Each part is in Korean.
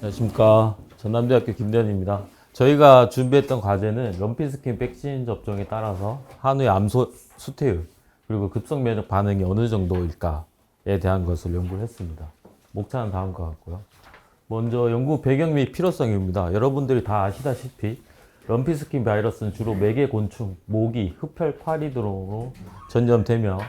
안녕하십니까. 전남대학교 김대현입니다. 저희가 준비했던 과제는 럼피스킨 백신 접종에 따라서 한우의 암소 수태율 그리고 급성 면역 반응이 어느 정도일까에 대한 것을 연구를 했습니다. 목차는 다음과 같고요. 먼저 연구 배경 및 필요성입니다. 여러분들이 다 아시다시피 럼피스킨 바이러스는 주로 매개 곤충, 모기, 흡혈, 파리 등으로 전염되며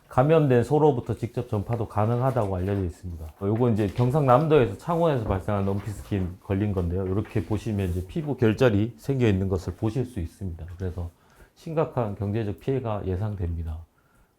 감염된 소로부터 직접 전파도 가능하다고 알려져 있습니다. 요거 이제 경상남도에서 창원에서 발생한 럼피스킨 걸린 건데요. 이렇게 보시면 이제 피부 결절이 생겨 있는 것을 보실 수 있습니다. 그래서 심각한 경제적 피해가 예상됩니다.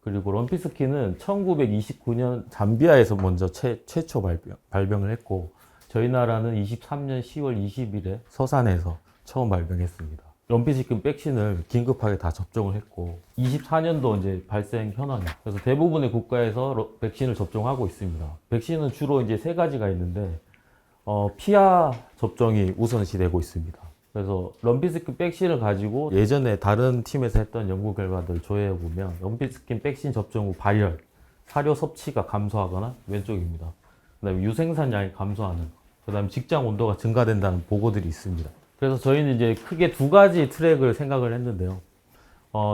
그리고 럼피스킨은 1929년 잠비아에서 먼저 최초 발병을 했고 저희 나라는 23년 10월 20일에 서산에서 처음 발병했습니다. 럼피스킨 백신을 긴급하게 다 접종을 했고 24년도 이제 발생 현황이에요. 그래서 대부분의 국가에서 백신을 접종하고 있습니다. 백신은 주로 이제 세 가지가 있는데 피하 접종이 우선시되고 있습니다. 그래서 럼피스킨 백신을 가지고 예전에 다른 팀에서 했던 연구 결과들 조회해 보면 럼피스킨 백신 접종 후 발열, 사료 섭취가 감소하거나 왼쪽입니다. 그다음에 유생산량이 감소하는, 그다음에 직장 온도가 증가된다는 보고들이 있습니다. 그래서 저희는 이제 크게 두 가지 트랙을 생각을 했는데요.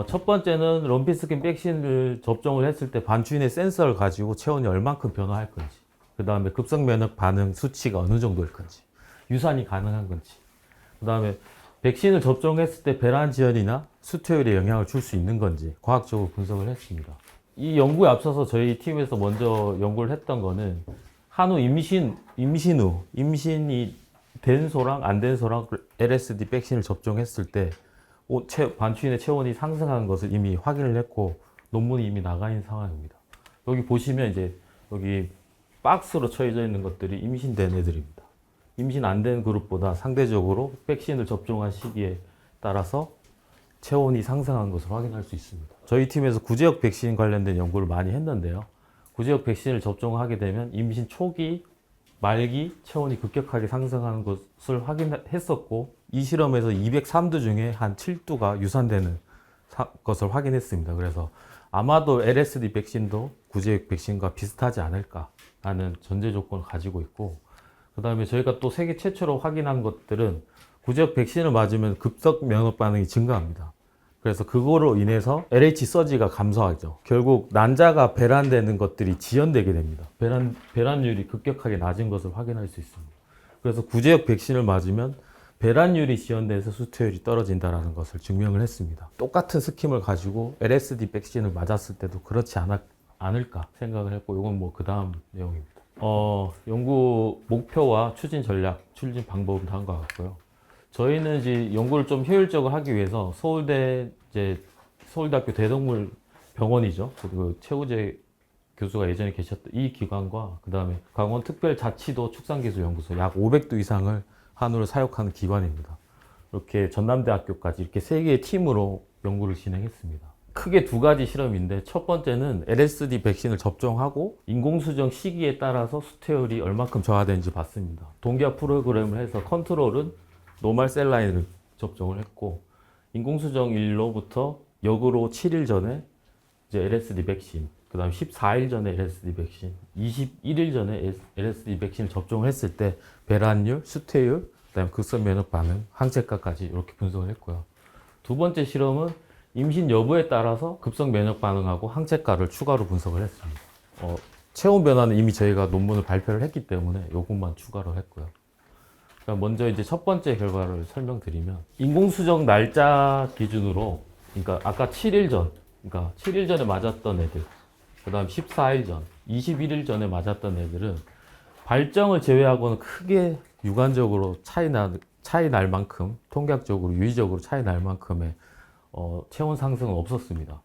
첫 번째는 럼피스킨 백신을 접종을 했을 때 반추인의 센서를 가지고 체온이 얼만큼 변화할 건지, 그 다음에 급성 면역 반응 수치가 어느 정도일 건지, 유산이 가능한 건지, 그 다음에 백신을 접종했을 때 배란 지연이나 수태율에 영향을 줄 수 있는 건지 과학적으로 분석을 했습니다. 이 연구에 앞서서 저희 팀에서 먼저 연구를 했던 거는 한우 임신이 된 소랑 안 된 소랑 LSD 백신을 접종했을 때 반추인의 체온이 상승한 것을 이미 확인을 했고 논문이 이미 나가 있는 상황입니다. 여기 보시면 이제 여기 박스로 쳐져 있는 것들이 임신된 애들입니다. 임신 안 된 그룹보다 상대적으로 백신을 접종한 시기에 따라서 체온이 상승한 것을 확인할 수 있습니다. 저희 팀에서 구제역 백신 관련된 연구를 많이 했는데요. 구제역 백신을 접종하게 되면 임신 초기 말기 체온이 급격하게 상승하는 것을 확인했었고 이 실험에서 203두 중에 한 7두가 유산되는 것을 확인했습니다. 그래서 아마도 LSD 백신도 구제역 백신과 비슷하지 않을까라는 전제 조건을 가지고 있고, 그 다음에 저희가 또 세계 최초로 확인한 것들은 구제역 백신을 맞으면 급성 면역 반응이 증가합니다. 그래서 그거로 인해서 LH 서지가 감소하죠. 결국 난자가 배란되는 것들이 지연되게 됩니다. 배란율이 급격하게 낮은 것을 확인할 수 있습니다. 그래서 구제역 백신을 맞으면 배란율이 지연돼서 수태율이 떨어진다는 것을 증명을 했습니다. 똑같은 스킴을 가지고 LSD 백신을 맞았을 때도 그렇지 않을까 생각을 했고, 이건 뭐 그 다음 내용입니다. 연구 목표와 추진 전략, 추진 방법은 다음과 같고요. 저희는 이제 연구를 좀 효율적으로 하기 위해서 서울대학교 대동물병원이죠. 그리고 최우재 교수가 예전에 계셨던 이 기관과 그 다음에 강원특별자치도 축산기술연구소 약 500두 이상을 한우를 사육하는 기관입니다. 이렇게 전남대학교까지 이렇게 세 개의 팀으로 연구를 진행했습니다. 크게 두 가지 실험인데 첫 번째는 LSD 백신을 접종하고 인공수정 시기에 따라서 수태율이 얼마큼 저하되는지 봤습니다. 동기화 프로그램을 해서 컨트롤은 노멀 셀라인을 접종을 했고 인공수정일로부터 역으로 7일 전에 이제 LSD 백신, 그 다음에 14일 전에 LSD 백신, 21일 전에 LSD 백신을 접종을 했을 때 배란율, 수태율, 그 다음에 급성 면역 반응, 항체가까지 이렇게 분석을 했고요. 두 번째 실험은 임신 여부에 따라서 급성 면역 반응하고 항체가를 추가로 분석을 했습니다. 체온 변화는 이미 저희가 논문을 발표를 했기 때문에 이것만 추가로 했고요. 먼저 이제 첫 번째 결과를 설명드리면 인공수정 날짜 기준으로, 그러니까 아까 7일 전, 그러니까 7일 전에 맞았던 애들, 그 다음 14일 전, 21일 전에 맞았던 애들은 발정을 제외하고는 크게 유관적으로 차이 날 만큼, 통계학적으로 유의적으로 차이 날 만큼의 체온 상승은 없었습니다.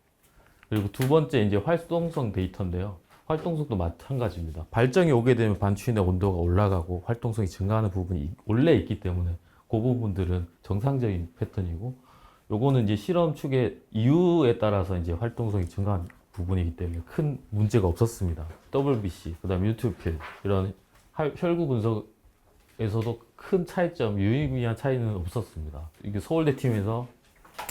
그리고 두 번째 이제 활동성 데이터인데요. 활동성도 마찬가지입니다. 발정이 오게 되면 반추인의 온도가 올라가고 활동성이 증가하는 부분이 원래 있기 때문에 그 부분들은 정상적인 패턴이고, 요거는 이제 실험 축의 이유에 따라서 이제 활동성이 증가한 부분이기 때문에 큰 문제가 없었습니다. WBC, 그 다음 뉴트로필 이런 혈구 분석에서도 큰 차이점, 유의미한 차이는 없었습니다. 이게 서울대 팀에서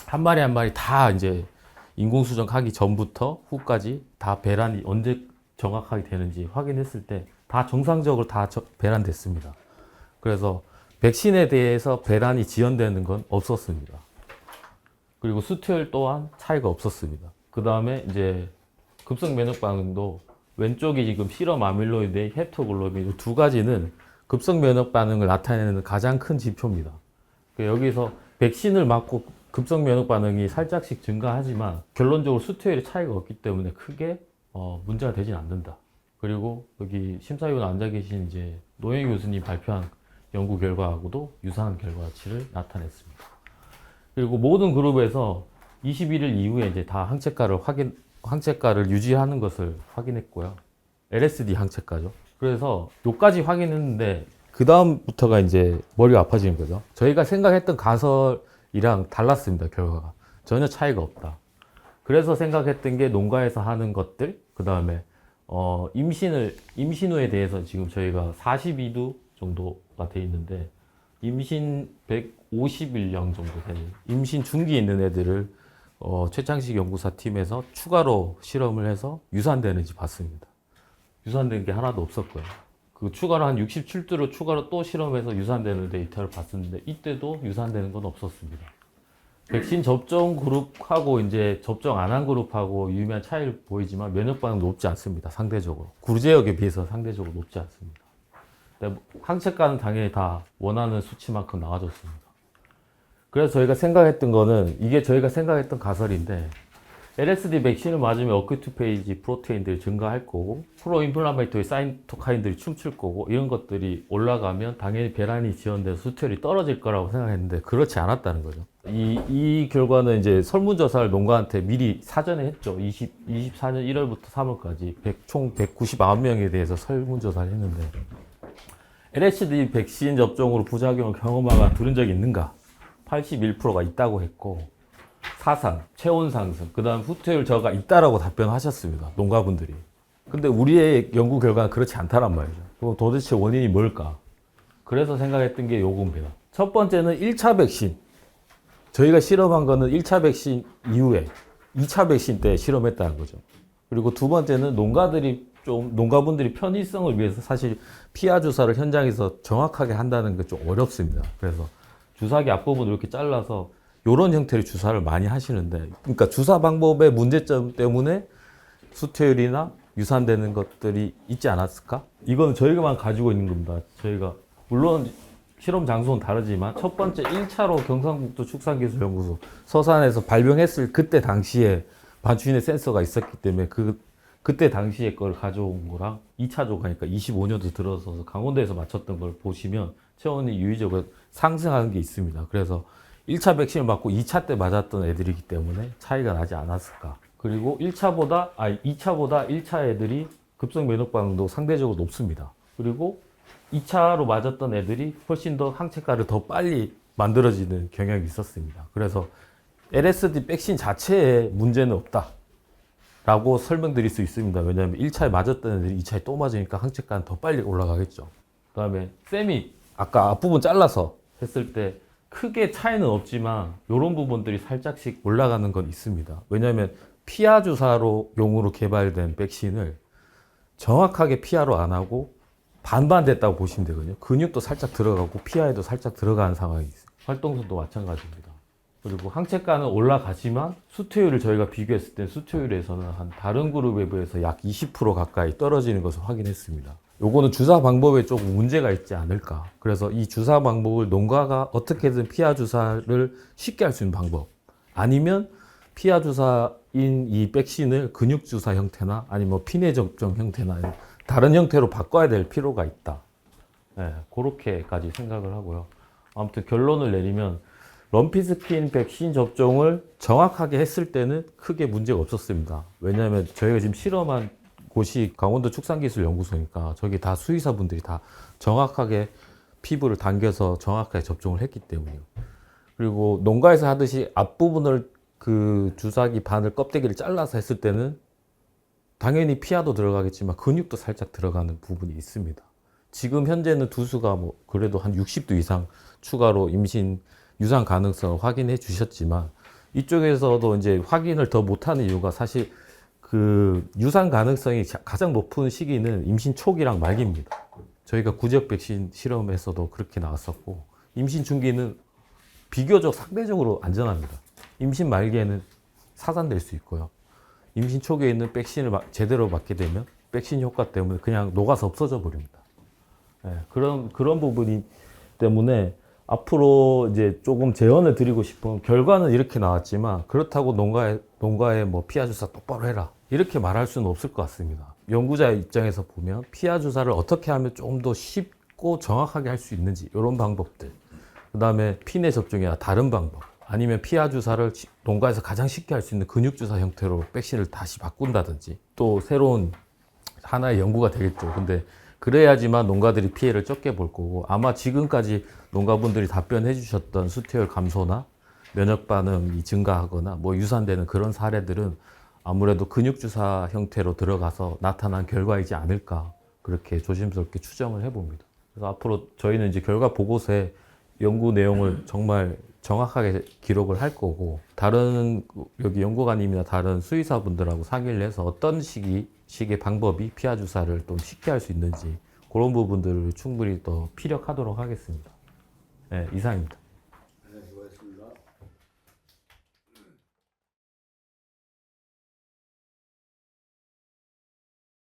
한 마리 한 마리 다 이제 인공수정 하기 전부터 후까지 다 배란이 언제 정확하게 되는지 확인했을 때 다 정상적으로 다 배란됐습니다. 그래서 백신에 대해서 배란이 지연되는 건 없었습니다. 그리고 수트율 또한 차이가 없었습니다. 그 다음에 이제 급성 면역 반응도 왼쪽이 지금 실험 아밀로이드의 헵토글로빈 두 가지는 급성 면역 반응을 나타내는 가장 큰 지표입니다. 여기서 백신을 맞고 급성 면역 반응이 살짝씩 증가하지만 결론적으로 수트율의 차이가 없기 때문에 크게 문제가 되진 않는다. 그리고 여기 심사위원 앉아 계신 이제 노영 교수님 발표한 연구 결과하고도 유사한 결과치를 나타냈습니다. 그리고 모든 그룹에서 21일 이후에 이제 다 항체가를 유지하는 것을 확인했고요. LSD 항체가죠. 그래서 요까지 확인했는데 그 다음부터가 이제 머리가 아파지는 거죠. 저희가 생각했던 가설이랑 달랐습니다. 결과가 전혀 차이가 없다. 그래서 생각했던 게 농가에서 하는 것들, 그 다음에 임신 후에 대해서 지금 저희가 42두 정도가 돼 있는데 임신 150일령 정도 되는 임신 중기에 있는 애들을 최창식 연구사 팀에서 추가로 실험을 해서 유산되는지 봤습니다. 유산된 게 하나도 없었고요. 그 추가로 한 67두를 추가로 또 실험해서 유산되는 데이터를 봤었는데 이때도 유산되는 건 없었습니다. 백신 접종 그룹하고 이제 접종 안 한 그룹하고 유의미한 차이를 보이지만 면역 반응 높지 않습니다. 상대적으로 구제역에 비해서 상대적으로 높지 않습니다. 항체가는 당연히 다 원하는 수치만큼 나와줬습니다. 그래서 저희가 생각했던 거는 이게 저희가 생각했던 가설인데 LSD 백신을 맞으면 어큐트 페이지 프로테인들이 증가할 거고 프로인플라메이토리 사이토카인들이 춤출 거고 이런 것들이 올라가면 당연히 배란이 지연돼서 수트율이 떨어질 거라고 생각했는데 그렇지 않았다는 거죠. 이 결과는 이제 설문조사를 농가한테 미리 사전에 했죠. 24년 1월부터 3월까지 총 199명에 대해서 설문조사를 했는데 LSD 백신 접종으로 부작용을 경험하거나 들은 적이 있는가? 81%가 있다고 했고 사상, 체온 상승, 그 다음 후퇴율 저하가 있다라고 답변하셨습니다. 농가분들이. 근데 우리의 연구 결과는 그렇지 않다란 말이죠. 그럼 도대체 원인이 뭘까? 그래서 생각했던 게 요겁니다. 첫 번째는 1차 백신. 저희가 실험한 거는 1차 백신 이후에 2차 백신 때 실험했다는 거죠. 그리고 두 번째는 농가분들이 편의성을 위해서 사실 피하 주사를 현장에서 정확하게 한다는 게 좀 어렵습니다. 그래서 주사기 앞부분을 이렇게 잘라서 이런 형태의 주사를 많이 하시는데, 그러니까 주사 방법의 문제점 때문에 수퇴율이나 유산되는 것들이 있지 않았을까? 이거는 저희가만 가지고 있는 겁니다. 저희가 물론 실험 장소는 다르지만 첫 번째 1차로 경상북도 축산기술연구소 서산에서 발병했을 그때 당시에 반추인의 센서가 있었기 때문에 그때 당시에 걸 가져온 거랑 2차조 가니까 25년도 들어서서 강원도에서 맞췄던 걸 보시면 체온이 유의적으로 상승하는 게 있습니다. 그래서 1차 백신을 맞고 2차 때 맞았던 애들이기 때문에 차이가 나지 않았을까. 그리고 2차보다 1차 애들이 급성 면역 반응도 상대적으로 높습니다. 그리고 2차로 맞았던 애들이 훨씬 더 항체가를 더 빨리 만들어지는 경향이 있었습니다. 그래서 LSD 백신 자체에 문제는 없다 라고 설명드릴 수 있습니다. 왜냐하면 1차에 맞았던 애들이 2차에 또 맞으니까 항체가는 더 빨리 올라가겠죠. 그 다음에 쌤이 아까 앞부분 잘라서 했을 때 크게 차이는 없지만 이런 부분들이 살짝씩 올라가는 건 있습니다. 왜냐하면 피하 주사로 용으로 개발된 백신을 정확하게 피하로 안 하고 반반 됐다고 보시면 되거든요. 근육도 살짝 들어가고 피하에도 살짝 들어가는 상황이 있어요. 활동성도 마찬가지입니다. 그리고 항체가는 올라가지만 수퇴율을 저희가 비교했을 때 수퇴율에서는 한 다른 그룹에 비해서 약 20% 가까이 떨어지는 것을 확인했습니다. 요거는 주사 방법에 조금 문제가 있지 않을까. 그래서 이 주사 방법을 농가가 어떻게든 피하 주사를 쉽게 할 수 있는 방법, 아니면 피하 주사인 이 백신을 근육 주사 형태나 아니면 피내 접종 형태나 다른 형태로 바꿔야 될 필요가 있다. 네, 그렇게까지 생각을 하고요. 아무튼 결론을 내리면 럼피스킨 백신 접종을 정확하게 했을 때는 크게 문제가 없었습니다. 왜냐하면 저희가 지금 실험한 곳이 강원도 축산기술연구소니까 저기 다 수의사분들이 다 정확하게 피부를 당겨서 정확하게 접종을 했기 때문이에요. 그리고 농가에서 하듯이 앞부분을 그 주사기 바늘 껍데기를 잘라서 했을 때는 당연히 피하도 들어가겠지만 근육도 살짝 들어가는 부분이 있습니다. 지금 현재는 두수가 뭐 그래도 한 60도 이상 추가로 임신 유산 가능성을 확인해 주셨지만 이쪽에서도 이제 확인을 더 못하는 이유가 사실 그 유산 가능성이 가장 높은 시기는 임신 초기랑 말기입니다. 저희가 구제역 백신 실험에서도 그렇게 나왔었고, 임신 중기는 비교적 상대적으로 안전합니다. 임신 말기에는 사산될 수 있고요. 임신 초기에 있는 백신을 제대로 맞게 되면 백신 효과 때문에 그냥 녹아서 없어져 버립니다. 예, 그런 부분이 때문에 앞으로 이제 조금 제언을 드리고 싶은, 결과는 이렇게 나왔지만 그렇다고 농가에 뭐 피하 주사 똑바로 해라 이렇게 말할 수는 없을 것 같습니다. 연구자 입장에서 보면 피하 주사를 어떻게 하면 좀 더 쉽고 정확하게 할 수 있는지 이런 방법들, 그 다음에 피내 접종이나 다른 방법, 아니면 피하 주사를 농가에서 가장 쉽게 할 수 있는 근육 주사 형태로 백신을 다시 바꾼다든지, 또 새로운 하나의 연구가 되겠죠. 근데 그래야지만 농가들이 피해를 적게 볼 거고, 아마 지금까지 농가분들이 답변해 주셨던 수태율 감소나 면역 반응이 증가하거나 뭐 유산되는 그런 사례들은 아무래도 근육 주사 형태로 들어가서 나타난 결과이지 않을까, 그렇게 조심스럽게 추정을 해봅니다. 그래서 앞으로 저희는 이제 결과 보고서에 연구 내용을 정말 정확하게 기록을 할 거고, 다른 여기 연구관님이나 다른 수의사분들하고 상의를 해서 어떤 식의 방법이 피하 주사를 좀 쉽게 할 수 있는지 그런 부분들을 충분히 더 피력하도록 하겠습니다. 네, 이상입니다.